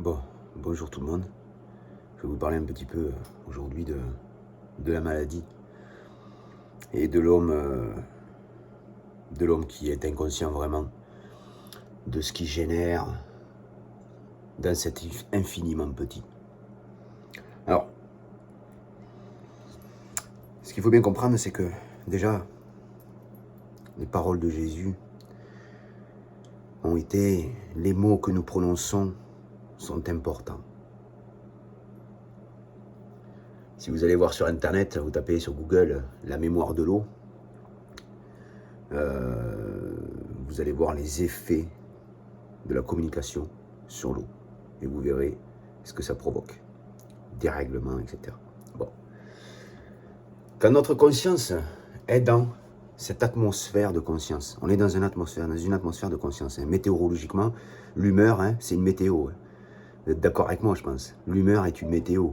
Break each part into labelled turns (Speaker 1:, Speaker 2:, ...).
Speaker 1: Bon, bonjour tout le monde. Je vais vous parler un petit peu aujourd'hui de la maladie et de l'homme qui est inconscient vraiment de ce qui génère dans cet infiniment petit. Alors, ce qu'il faut bien comprendre, c'est que déjà, les paroles de Jésus ont été, les mots que nous prononçons sont importants. Si vous allez voir sur Internet, vous tapez sur Google la mémoire de l'eau, vous allez voir les effets de la communication sur l'eau. Et vous verrez ce que ça provoque. Dérèglement, etc. Bon. Quand notre conscience est dans cette atmosphère de conscience, on est dans une atmosphère de conscience. Météorologiquement, l'humeur, c'est une météo. Vous êtes d'accord avec moi, je pense. L'humeur est une météo.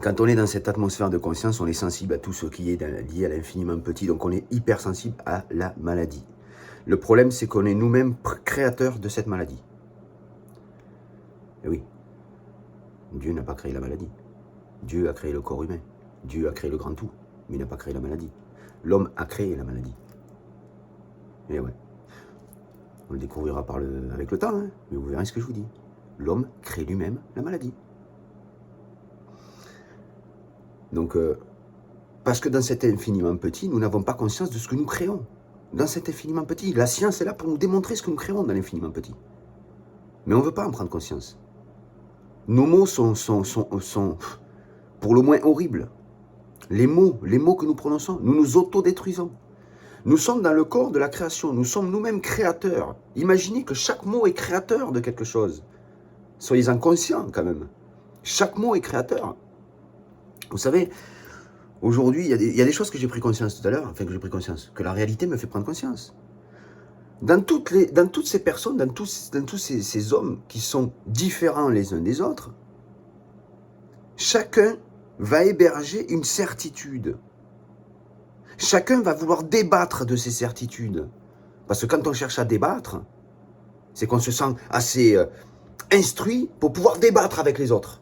Speaker 1: Quand on est dans cette atmosphère de conscience, on est sensible à tout ce qui est lié à l'infiniment petit, donc on est hypersensible à la maladie. Le problème, c'est qu'on est nous-mêmes créateurs de cette maladie. Et oui, Dieu n'a pas créé la maladie. Dieu a créé le corps humain. Dieu a créé le grand tout, mais il n'a pas créé la maladie. L'homme a créé la maladie. Et ouais, on le découvrira avec le temps, mais vous verrez ce que je vous dis. L'homme crée lui-même la maladie. Donc, parce que dans cet infiniment petit, nous n'avons pas conscience de ce que nous créons. Dans cet infiniment petit, la science est là pour nous démontrer ce que nous créons dans l'infiniment petit. Mais on ne veut pas en prendre conscience. Nos mots sont pour le moins horribles. Les mots que nous prononçons, nous nous autodétruisons. Nous sommes dans le corps de la création, nous sommes nous-mêmes créateurs. Imaginez que chaque mot est créateur de quelque chose. Soyez-en conscients quand même. Chaque mot est créateur. Vous savez, aujourd'hui, il y a des choses que j'ai pris conscience tout à l'heure, que la réalité me fait prendre conscience. Dans toutes ces personnes, dans tous ces hommes qui sont différents les uns des autres, chacun va héberger une certitude. Chacun va vouloir débattre de ces certitudes. Parce que quand on cherche à débattre, c'est qu'on se sent assez instruit pour pouvoir débattre avec les autres.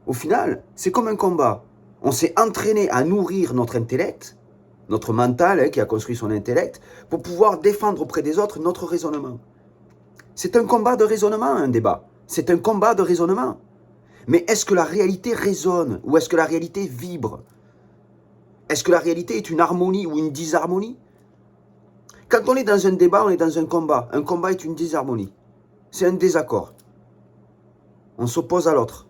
Speaker 1: Au final, c'est comme un combat. On s'est entraîné à nourrir notre intellect, notre mental qui a construit son intellect, pour pouvoir défendre auprès des autres notre raisonnement. C'est un combat de raisonnement, un débat. C'est un combat de raisonnement. Mais est-ce que la réalité résonne ou est-ce que la réalité vibre? Est-ce que la réalité est une harmonie ou une disharmonie? Quand on est dans un débat, on est dans un combat. Un combat est une disharmonie. C'est un désaccord. On s'oppose à l'autre.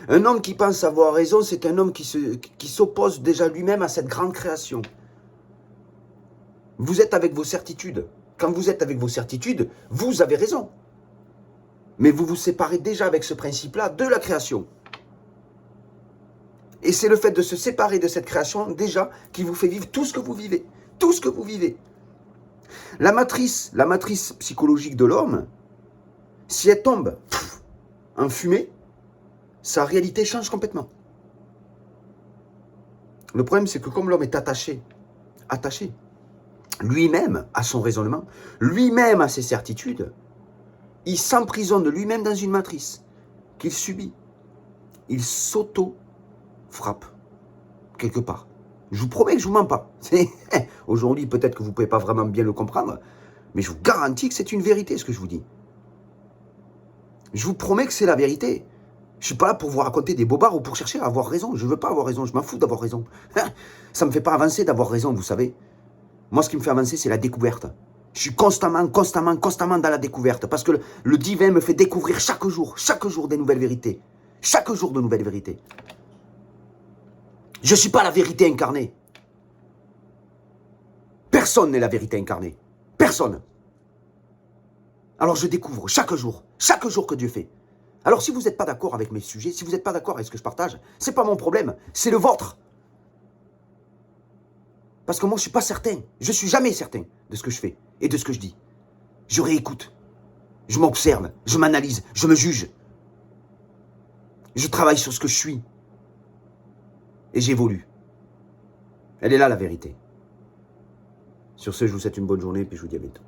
Speaker 1: Un homme qui pense avoir raison, c'est un homme qui s'oppose déjà lui-même à cette grande création. Vous êtes avec vos certitudes. Quand vous êtes avec vos certitudes, vous avez raison. Mais vous vous séparez déjà avec ce principe-là de la création. Et c'est le fait de se séparer de cette création, déjà, qui vous fait vivre tout ce que vous vivez. Tout ce que vous vivez. La matrice psychologique de l'homme, si elle tombe en fumée, sa réalité change complètement. Le problème, c'est que comme l'homme est attaché lui-même à son raisonnement, lui-même à ses certitudes, il s'emprisonne lui-même dans une matrice qu'il subit. Il s'auto-frappe, quelque part. Je vous promets que je ne vous mens pas. Aujourd'hui, peut-être que vous ne pouvez pas vraiment bien le comprendre, mais je vous garantis que c'est une vérité, ce que je vous dis. Je vous promets que c'est la vérité. Je ne suis pas là pour vous raconter des bobards ou pour chercher à avoir raison. Je ne veux pas avoir raison, je m'en fous d'avoir raison. Ça ne me fait pas avancer d'avoir raison, vous savez. Moi, ce qui me fait avancer, c'est la découverte. Je suis constamment dans la découverte. Parce que le divin me fait découvrir chaque jour des nouvelles vérités. Chaque jour de nouvelles vérités. Je ne suis pas la vérité incarnée. Personne n'est la vérité incarnée. Personne. Alors je découvre chaque jour que Dieu fait. Alors si vous n'êtes pas d'accord avec mes sujets, si vous n'êtes pas d'accord avec ce que je partage, ce n'est pas mon problème, c'est le vôtre. Parce que moi je ne suis pas certain, je ne suis jamais certain de ce que je fais et de ce que je dis. Je réécoute, je m'observe, je m'analyse, je me juge. Je travaille sur ce que je suis. Et j'évolue. Elle est là la vérité. Sur ce, je vous souhaite une bonne journée et puis je vous dis à bientôt.